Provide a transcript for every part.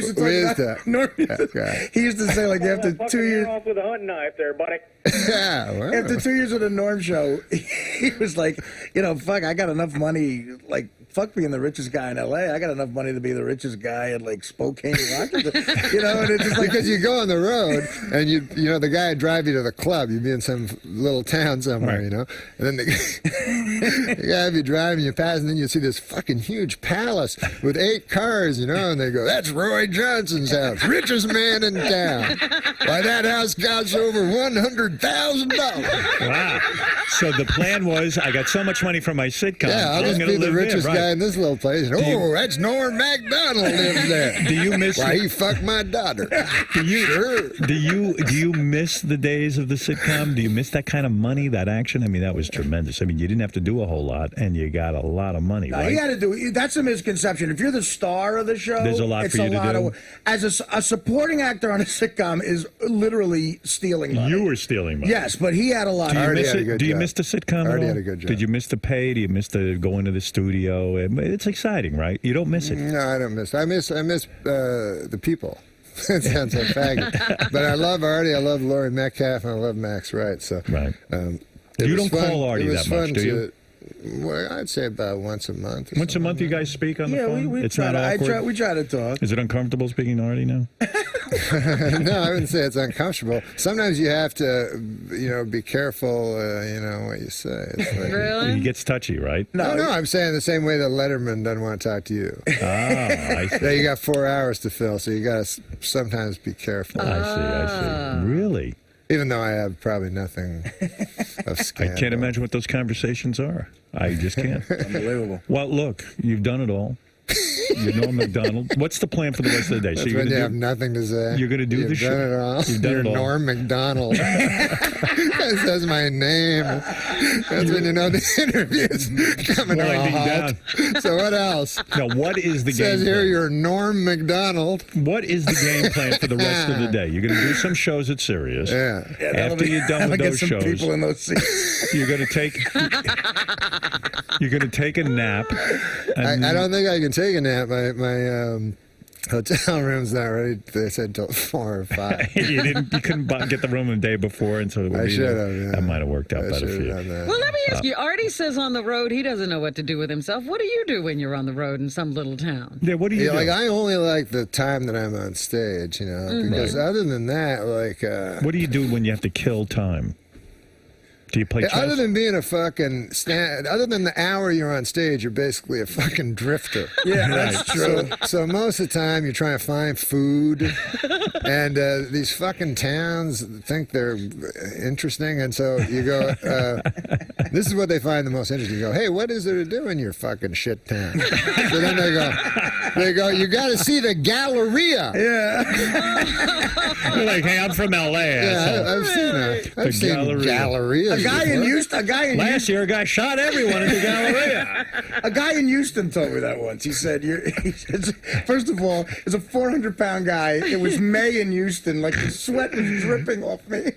used to talk about. Norm, he used to say, like, after 2 years. Off with a hunting knife there, buddy. Yeah, well. After 2 years of the Norm show, he was like, fuck, I got enough money, like, fuck being the richest guy in L.A. I got enough money to be the richest guy in, like, Spokane, Washington. And it's just like, because you go on the road and the guy would drive you to the club. You'd be in some little town somewhere, right. And then the guy would be driving you past, and then you see this fucking huge palace with 8 cars, and they go, "That's Roy Johnson's house, richest man in town. Why, that house costs over $100,000. Wow. So the plan was, I got so much money from my sitcom. Yeah, I'll just be the richest guy in this little place. That's Norm MacDonald lives there. Do you miss? Why, he fucked my daughter. Do you miss the days of the sitcom? Do you miss that kind of money, that action? I mean, that was tremendous. I mean, you didn't have to do a whole lot, and you got a lot of money, right? You got to do. That's a misconception. If you're the star of the show, there's a lot for you to do. As a supporting actor on a sitcom is literally stealing money. You were stealing money. Yes, but he had a lot. Do you miss the sitcom? Already had a good job. Did you miss the pay? Do you miss the going to the studio? It's exciting, right? You don't miss it. No, I don't miss it. I miss the people. It sounds like faggot. But I love Artie, I love Laurie Metcalf, and I love Max Wright. So right. You don't call Artie that much, do you? Well, I'd say about once a month. Once a month, you guys speak on the phone. We it's try not awkward. We try to talk. Is it uncomfortable speaking to Artie now? No, I wouldn't say it's uncomfortable. Sometimes you have to, be careful, what you say. It's like, really? He gets touchy, right? No, I'm saying the same way that Letterman doesn't want to talk to you. I see. Yeah, you got 4 hours to fill, so you got to sometimes be careful. I see. Really? Even though I have probably nothing of scandal. I can't imagine what those conversations are. I just can't. Unbelievable. Well, look, you've done it all. You're Norm MacDonald. What's the plan for the rest of the day? That's when you have nothing to say. You're going to do the show. Done it all. You've done You're it all. Norm MacDonald. That says my name. That's when you know the interview's coming to a halt. So what else? Now, what is the it game says here plan? you're Norm MacDonald. What is the game plan for the rest of the day? You're going to do some shows at Sirius. Yeah. After you're done with those shows, people in those seats. You're going to take a nap. I don't think I can take a nap. My hotel room's not ready. They said till 4 or 5. You couldn't get the room the day before, and so I should have. Yeah. That might have worked out better for you. Well, let me ask you. Artie says on the road he doesn't know what to do with himself. What do you do when you're on the road in some little town? Yeah, what do you do? Like, I only like the time that I'm on stage, because other than that, like... what do you do when you have to kill time? Do you play chess? Other than being a fucking other than the hour you're on stage, you're basically a fucking drifter. Yeah, that's true. So most of the time you're trying to find food, and these fucking towns think they're interesting, and so you go. This is what they find the most interesting. You go, hey, what is there to do in your fucking shit town? So then they go, you got to see the Galleria. You're like, hey, I'm from L.A. Yeah, I've seen that. I've seen Galleria. Last year, a guy shot everyone at the Galleria. A guy in Houston told me that once. He said, first of all, it's a 400-pound guy. It was May in Houston. Like, the sweat was dripping off me.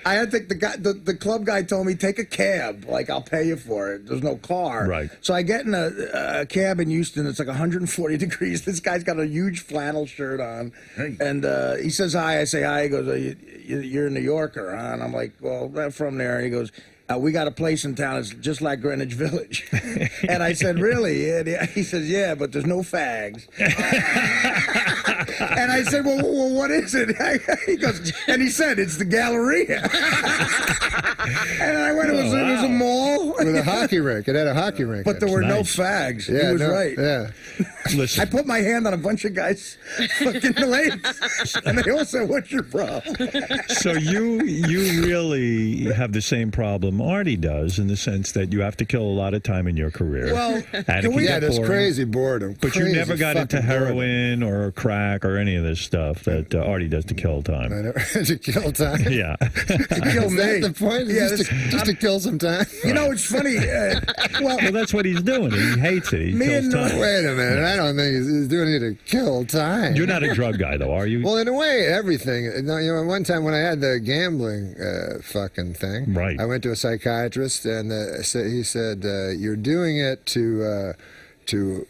I had to think the club guy told me, take a cab. Like, I'll pay you for it. There's no car. Right. So I get in a cab in Houston. It's like 140 degrees. This guy's got a huge flannel shirt on. Hey. And he says hi. I say hi. He goes, you're a New Yorker, huh? And I'm like, well, I'm from there. And he goes, we got a place in town. It's just like Greenwich Village. And I said, really? And he says, yeah, but there's no fags. And I said, well, what is it? He goes, and he said, it's the Galleria. And I went, it was a mall. With a hockey rink. It had a hockey rink. But there were no fags. Yeah, he was right. Yeah. Listen. I put my hand on a bunch of guys' fucking legs, and they all said, what's your problem? So you really have the same problem Artie does, in the sense that you have to kill a lot of time in your career. Well, there's crazy boredom. But you never got into heroin or crack or any of this stuff that Artie does to kill time. I never to kill time. Yeah. To kill me. Is that the point? Yeah, just to kill some time. You know, it's funny. Well, that's what he's doing. He hates it. He kills time. Wait a minute. I don't think he's doing it to kill time. You're not a drug guy, though, are you? Well, in a way, everything. One time when I had the gambling fucking thing, right. I went to a psychiatrist, and he said, you're doing it to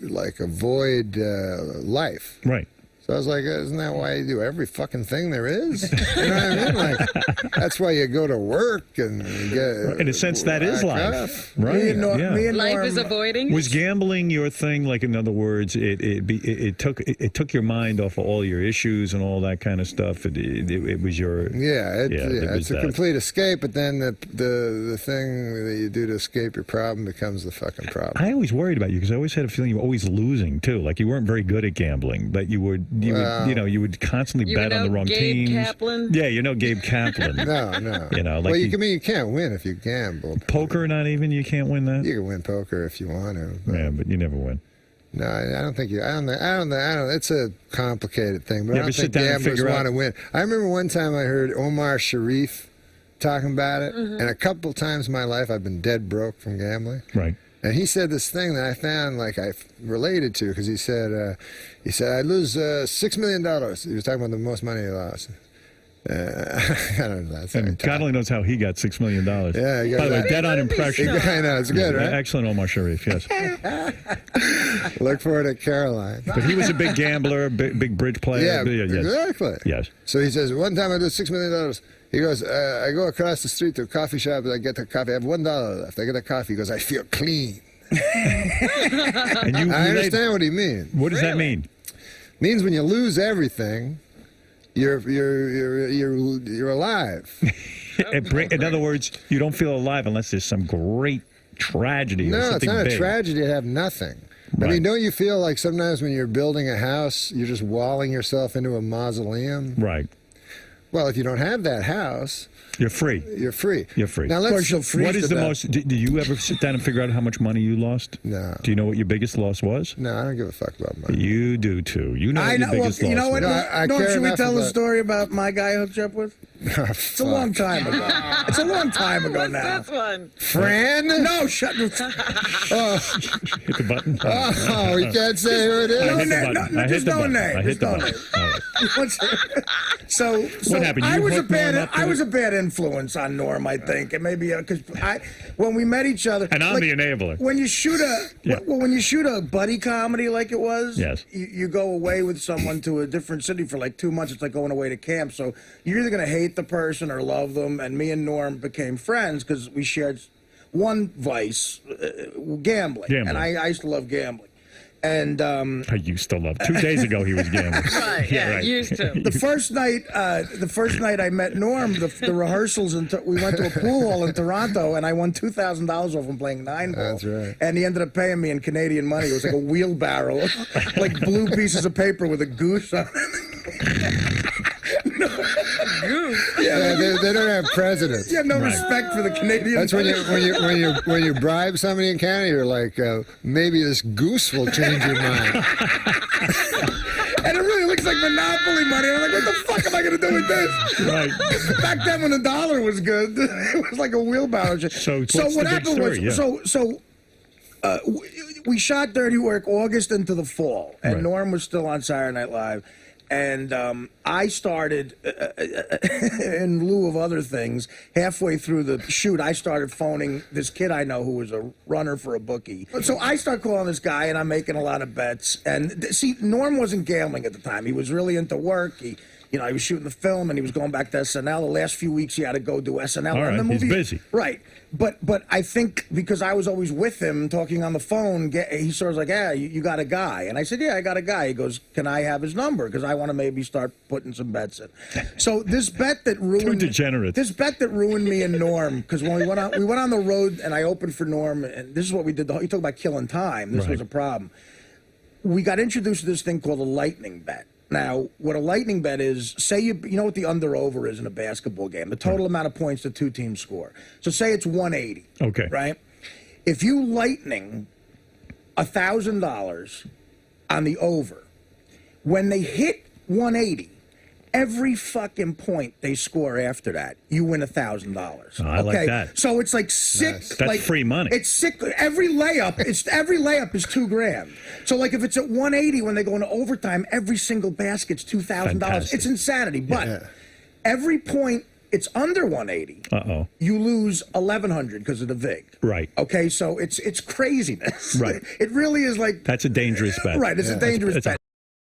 like avoid life. Right. So So I was like, isn't that why you do every fucking thing there is? You know what I mean? Like, that's why you go to work and you get. In a sense, that is life, right? Me and Norm, Life is avoiding. Was gambling your thing? Like, in other words, it took your mind off of all your issues and all that kind of stuff. It was your it's a complete escape. But then the thing that you do to escape your problem becomes the fucking problem. I always worried about you because I always had a feeling you were always losing too. Like you weren't very good at gambling, but you would constantly bet on the wrong Gabe teams. Kaplan? Yeah, Gabe Kaplan. No. You know, like well, you can't win if you gamble. Poker, not even. You can't win that. You can win poker if you want to. Yeah, but you never win. No, I don't think you. I don't. It's a complicated thing, but I don't think sit down and gamblers figure out- want to win. I remember one time I heard Omar Sharif talking about it, and a couple times in my life I've been dead broke from gambling. Right. And he said this thing that I found like I related to because he said I lose $6 million. He was talking about the most money he lost. I don't know. That's And God only knows how he got $6 million. Yeah, By the way, dead on impression. I know, it's good, right? Excellent, Omar Sharif. Yes. Look forward to Caroline. But he was a big gambler, big bridge player. Yeah, yes. exactly. Yes. So he says, one time I did $6 million. He goes, I go across the street to a coffee shop and I get the coffee. I have $1 left. I get the coffee. He goes, I feel clean. And I understand what he means. What does that mean? Means when you lose everything, you're alive. In other words, you don't feel alive unless there's some great tragedy or No, it's something not big. a tragedy to have nothing. I mean, don't you feel like sometimes when you're building a house, you're just walling yourself into a mausoleum? Right. Well, if you don't have that house, you're free. You're free. You're free. Now, Of course, you'll freeze What is to the death. most? Do you ever sit down and figure out how much money you lost? No. Do you know what your biggest loss was? No, I don't give a fuck about money. You do too. You know what I your know. Well, biggest you loss know what? was. I Norm, care should we enough tell the about- story about my guy I hooked you up with? It's a long time ago. It's a long time ago now. This one. Fran? No, shut. Hit the button. Oh, we can't say who it I is. hit the name, button. no, I hit just the no button. name. I hit Just the no button. name. All right. So What happened? I You was a hooked Norm bad. up to I was it? a bad influence on Norm, I think, and maybe because when we met each other, And I'm the enabler. When you shoot Yeah. when you shoot a buddy comedy like it was, Yes. you go away with someone to a different city for like 2 months. It's like going away to camp. So you're either gonna hate the person or love them. And me and Norm became friends because we shared one vice, gambling. And I used to love gambling. And I used to love. 2 days ago, he was gambling. Right, yeah, used to. the first night I met Norm, the rehearsals, we went to a pool hall in Toronto, and I won $2,000 off him playing 9-ball. That's right. And he ended up paying me in Canadian money. It was like a wheelbarrow, like blue pieces of paper with a goose on it. Yeah, they don't have presidents. You have no respect for the Canadian. That's when you bribe somebody in Canada, you're like, maybe this goose will change your mind. And it really looks like Monopoly money. I'm like, what the fuck am I going to do with this? Right. Back then when the dollar was good, it was like a wheelbarrow. So what's what the big happened story? was, we shot Dirty Work August into the fall, and Right. Norm was still on Saturday Night Live. And I started, in lieu of other things, halfway through the shoot, I started phoning this kid I know who was a runner for a bookie. So I start calling this guy, and I'm making a lot of bets. And see, Norm wasn't gambling at the time. He was really into work. He was shooting the film, and he was going back to SNL. The last few weeks, he had to go do SNL. All right, and the movie, he's busy. Right. But I think because I was always with him talking on the phone, he sort of was like, yeah, you got a guy. And I said, yeah, I got a guy. He goes, can I have his number? Because I want to maybe start putting some bets in. So this bet that ruined Too degenerate. This bet that ruined me and Norm, because when we went on the road and I opened for Norm, and this is what we did. You talk about killing time. This Right. was a problem. We got introduced to this thing called a lightning bet. Now, what a lightning bet is, say you know what the under-over is in a basketball game, the total amount of points the two teams score. So say it's 180. Okay. Right? If you lightning $1,000 on the over, when they hit 180, every fucking point they score after that, you win $1,000. Oh, I like that. So it's like sick. Nice. That's like, free money. It's sick. Every layup is $2,000. So like if it's at 180 when they go into overtime, every single basket's $2,000. Fantastic. It's insanity. But Yeah. every point it's under 180, Uh-oh. you lose 1,100 because of the vig. Right. Okay, so it's craziness. Right. It really is like That's a dangerous bet. right. It's a dangerous bet.